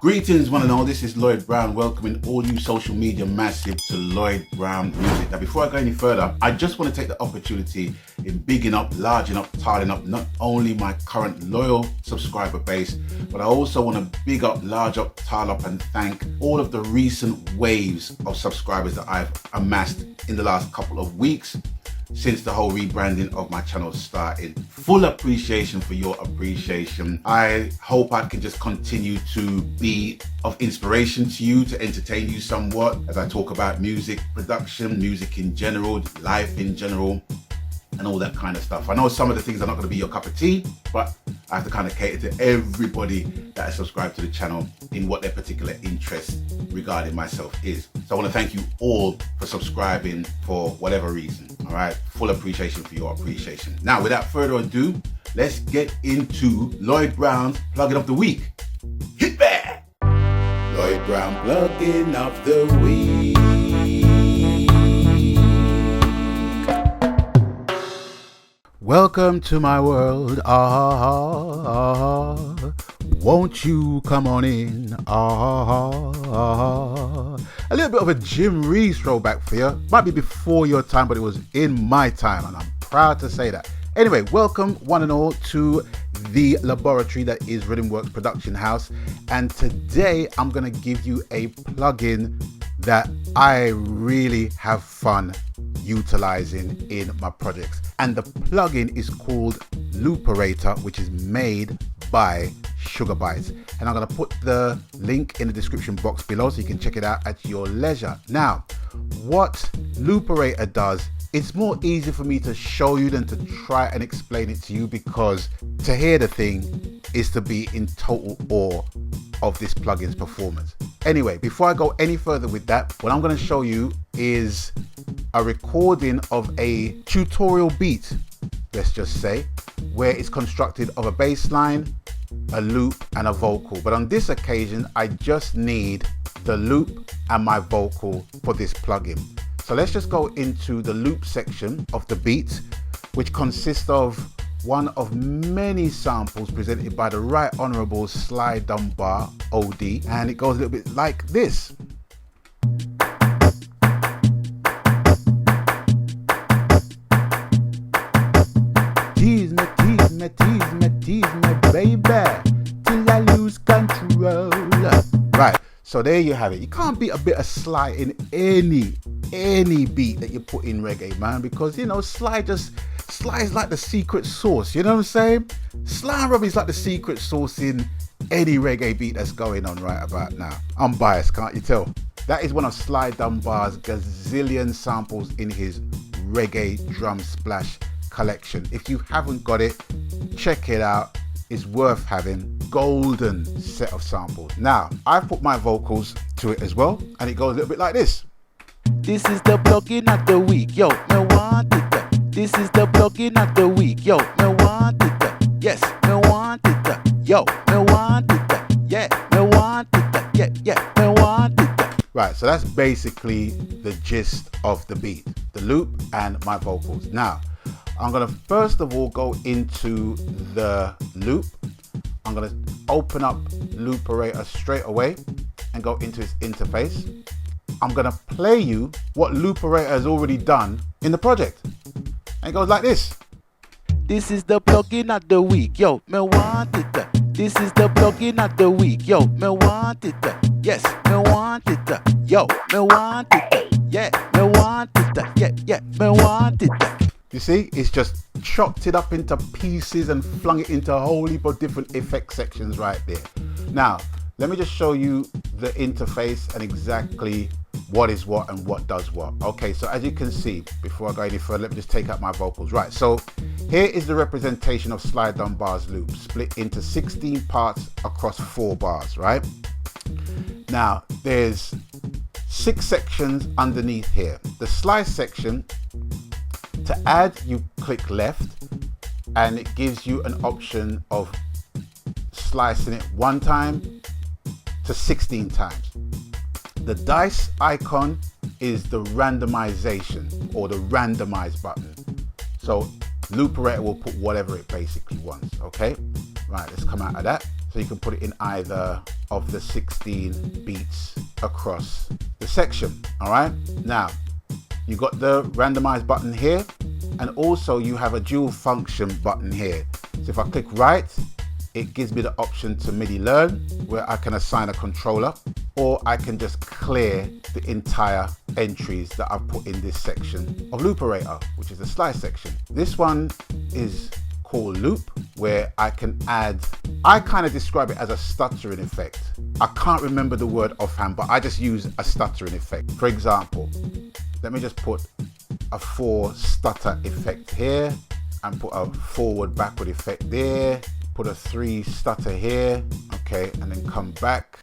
Greetings one and all, this is Lloyd Brown welcoming all you social media massive to Lloyd Brown Music. Now before I go any further, I just want to take the opportunity in bigging up, larging up, tiling up not only my current loyal subscriber base, but I also want to big up, large up, tile up and thank all of the recent waves of subscribers that I've amassed in the last couple of weeks since the whole rebranding of my channel started. Full appreciation for your appreciation. I hope I can just continue to be of inspiration to you, to entertain you somewhat as I talk about music production, music in general, life in general, and all that kind of stuff. I know some of the things are not going to be your cup of tea, but I have to kind of cater to everybody that is subscribed to the channel in what their particular interest regarding myself is. So I want to thank you all for subscribing for whatever reason. All right, full appreciation for your appreciation. Now, without further ado, let's get into Lloyd Brown's plugin of the week. Hit back! Lloyd Brown plugin of the week. Welcome to my world, won't you come on in, A little bit of a Jim Reeves throwback for you. Might be before your time, but it was in my time, and I'm proud to say that. Anyway, welcome one and all to the laboratory that is Rhythm Works Production House, and today I'm going to give you a plugin that I really have fun utilizing in my projects, and the plugin is called Looperator, which is made by Bytes, and I'm going to put the link in the description box below so you can check it out at your leisure. Now, what Looperator does, it's more easy for me to show you than to try and explain it to you, because to hear the thing is to be in total awe of this plugin's performance. Anyway, before I go any further with that, what I'm going to show you is a recording of a tutorial beat, let's just say, where it's constructed of a bass line, a loop and a vocal. But on this occasion, I just need the loop and my vocal for this plugin. So let's just go into the loop section of the beat, which consists of one of many samples presented by the Right Honourable Sly Dunbar OD, and it goes a little bit like this. Tease me, tease me, tease me, tease me, baby, till I lose control. Right, so there you have it. You can't beat a bit of Sly in any beat that you put in reggae, man, because you know Sly is like the secret sauce, you know what I'm saying? Sly and Robbie's like the secret sauce in any reggae beat that's going on right about now. I'm biased, can't you tell? That is one of Sly Dunbar's gazillion samples in his reggae drum splash collection. If you haven't got it, check it out. It's worth having. Golden set of samples. Now, I've put my vocals to it as well, and it goes a little bit like this. This is the plugin of the week, yo, me want it. This is the plugin of the week, yo, me want it. Yes, me want it. Yo, me want it. Yeah, me want it. Yeah, me want it. Right, so that's basically the gist of the beat, the loop and my vocals. Now, I'm going to first of all go into the loop. I'm going to open up Looperator straight away and go into its interface. I'm going to play you what Looperator has already done in the project. And it goes like this. This is the plugin of the week, yo, me want it. This is the plugin of the week, yo, me want it. Yes, me want it. Yo, me want it. Yeah, me want it. Yeah, me want it. You see, it's just chopped it up into pieces and flung it into a whole heap of different effect sections right there. Now, let me just show you the interface and exactly what is what and what does what. Okay, so as you can see, before I go any further, let me just take out my vocals. Right, so here is the representation of Sly Dunbar's loop, split into 16 parts across 4 bars, right? Now, there's 6 sections underneath here. The slice section, to add, you click left, and it gives you an option of slicing it 1 time to 16 times. The dice icon is the randomization or the randomize button. So Looperator will put whatever it basically wants, okay? Right, let's come out of that. So you can put it in either of the 16 beats across the section. All right, now you got the randomize button here, and also you have a dual function button here. So if I click right, it gives me the option to Midi Learn, where I can assign a controller, or I can just clear the entire entries that I've put in this section of Looperator, which is the slice section. This one is called Loop, where I can add, I kind of describe it as a stuttering effect. I can't remember the word offhand, but I just use a stuttering effect. For example, let me just put a 4 stutter effect here, and put a forward backward effect there, put a 3 stutter here, okay, and then come back.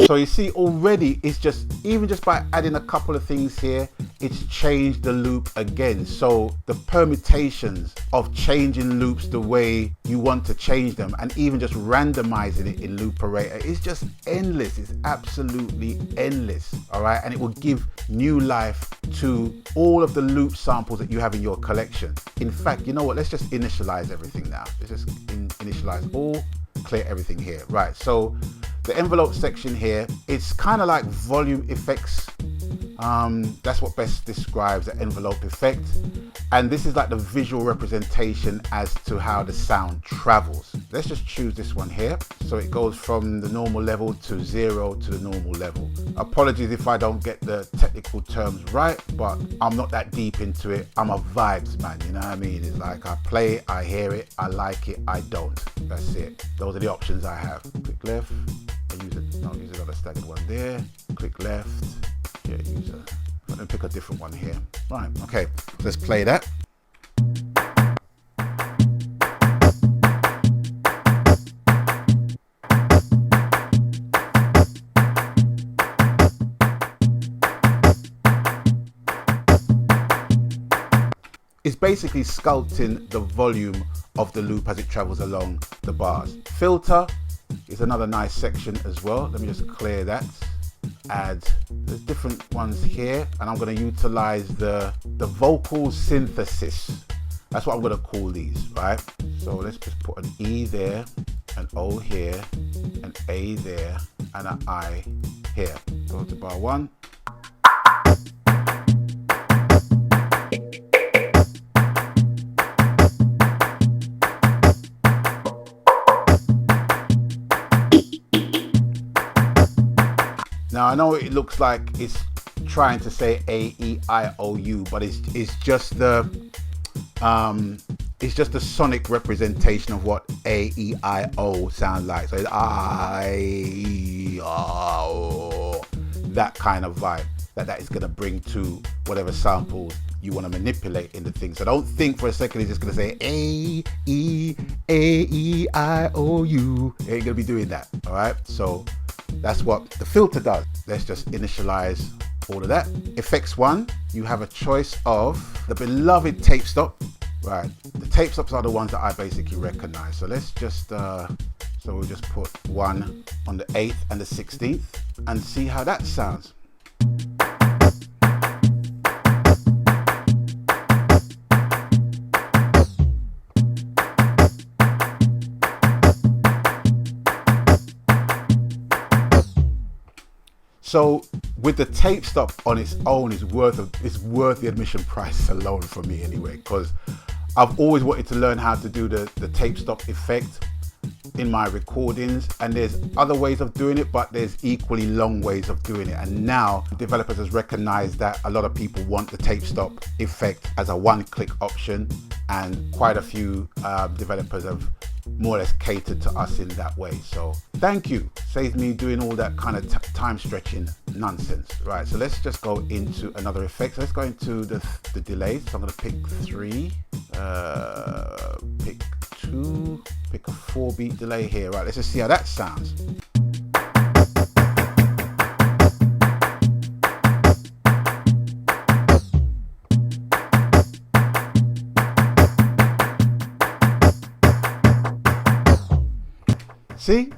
So you see already, it's just, even just by adding a couple of things here, it's changed the loop again. So the permutations of changing loops the way you want to change them, and even just randomizing it in Looperator is just endless. It's absolutely endless. All right, and it will give new life to all of the loop samples that you have in your collection. In fact, you know what, let's just initialize everything now. Let's just initialize all, clear everything here. Right, so the envelope section here, it's kind of like volume effects. That's what best describes the envelope effect. And this is like the visual representation as to how the sound travels. Let's just choose this one here. So it goes from the normal level to 0 to the normal level. Apologies if I don't get the technical terms right, but I'm not that deep into it. I'm a vibes man, you know what I mean? It's like I play it, I hear it, I like it, I don't. That's it. Those are the options I have. Click left. I'll use another staggered one there. Click left. Yeah, use a. Let me pick a different one here. Right, okay. Let's play that. It's basically sculpting the volume of the loop as it travels along the bars. Filter is another nice section as well. Let me just clear that. Add, there's different ones here, and I'm going to utilize the vocal synthesis. That's what I'm going to call these, right? So let's just put an E there, an O here, an A there, and an I here. Go to bar 1. Now I know it looks like it's trying to say A, E, I, O, U, but it's just the sonic representation of what A, E, I, O sound like. So it's I, E, O, that kind of vibe that is going to bring to whatever samples you want to manipulate in the thing. So don't think for a second it's just going to say A, E, I, O, U. It ain't going to be doing that. All right. So that's what the filter does. Let's just initialize all of that. Effects 1, you have a choice of the beloved tape stop. Right, the tape stops are the ones that I basically recognize. So let's just, so we'll just put 1 on the 8th and the 16th and see how that sounds. So with the tape stop on its own is worth the admission price alone for me anyway, because I've always wanted to learn how to do the tape stop effect in my recordings, and there's other ways of doing it, but there's equally long ways of doing it. And now developers has recognized that a lot of people want the tape stop effect as a one-click option, and quite a few developers have more or less catered to us in that way. So thank you, saves me doing all that kind of time stretching nonsense. Right, so let's just go into another effect. So let's go into the delays. So I'm going to pick 3, pick 2, pick a 4-beat delay here. Right, let's just see how that sounds. See,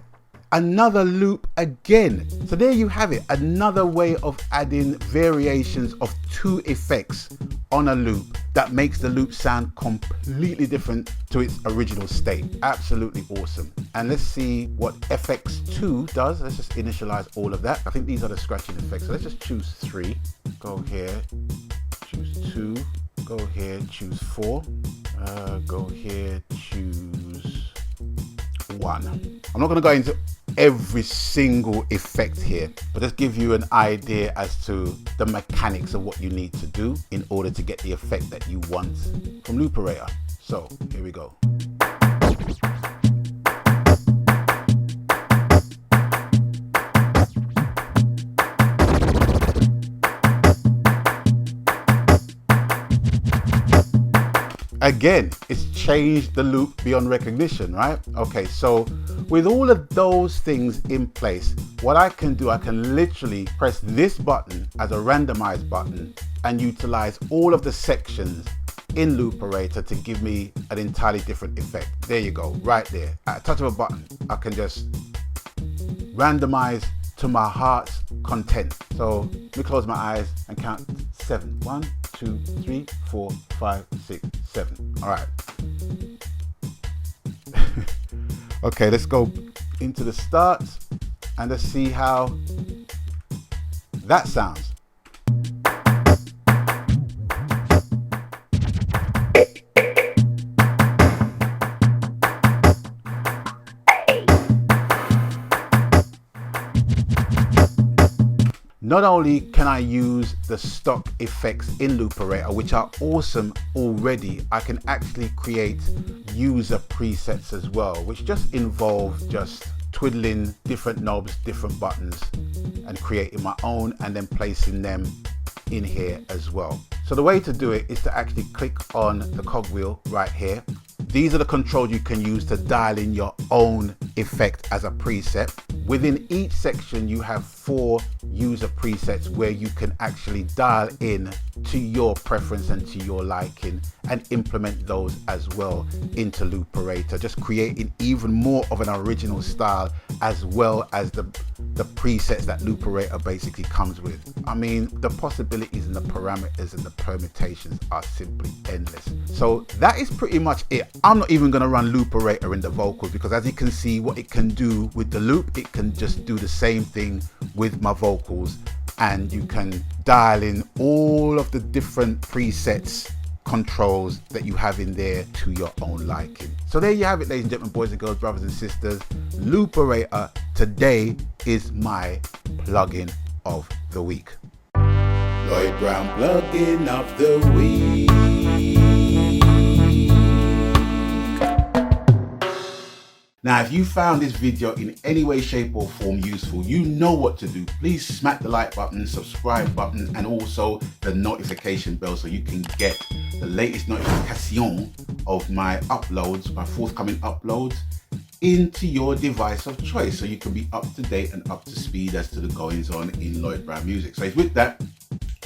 another loop again. So there you have it, another way of adding variations of 2 effects on a loop that makes the loop sound completely different to its original state. Absolutely awesome. And let's see what FX2 does. Let's just initialize all of that. I think these are the scratching effects. So let's just choose 3, go here, choose 2, go here, choose 4, go here, choose 1. I'm not going to go into every single effect here, but just give you an idea as to the mechanics of what you need to do in order to get the effect that you want from Looperator. So here we go. Again, it's changed the loop beyond recognition, right? Okay, so with all of those things in place, what I can do, I can literally press this button as a randomize button and utilize all of the sections in Looperator to give me an entirely different effect. There you go, right there. At a touch of a button, I can just randomize to my heart's content. So let me close my eyes and count 7. 1, 2, 3, 4, 5, 6, 7. All right. Okay, let's go into the start and let's see how that sounds. Not only can I use the stock effects in Looperator, which are awesome already, I can actually create user presets as well, which just involve just twiddling different knobs, different buttons, and creating my own and then placing them in here as well. So the way to do it is to actually click on the cogwheel right here. These are the controls you can use to dial in your own effect as a preset. Within each section, you have 4 user presets where you can actually dial in to your preference and to your liking and implement those as well into Looperator, just creating even more of an original style as well as the presets that Looperator basically comes with. I mean, the possibilities and the parameters and the permutations are simply endless. So that is pretty much it. I'm not even going to run Looperator in the vocals because as you can see what it can do with the loop, it can just do the same thing with my vocals, and you can dial in all of the different presets, controls that you have in there to your own liking. So there you have it, ladies and gentlemen, boys and girls, brothers and sisters. Looperator today is my plugin of the week. Lloyd Brown plugin of the week. Now, if you found this video in any way, shape or form useful, you know what to do. Please smack the like button, subscribe button, and also the notification bell so you can get the latest notification of my uploads, my forthcoming uploads, into your device of choice so you can be up to date and up to speed as to the goings on in Lloyd Brown music. So with that,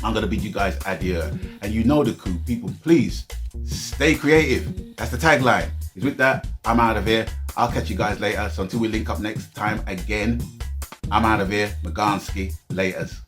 I'm going to bid you guys adieu. And you know the coup, people, please stay creative. That's the tagline. With that, I'm out of here. I'll catch you guys later. So until we link up next time again, I'm out of here. Maganski. Laters.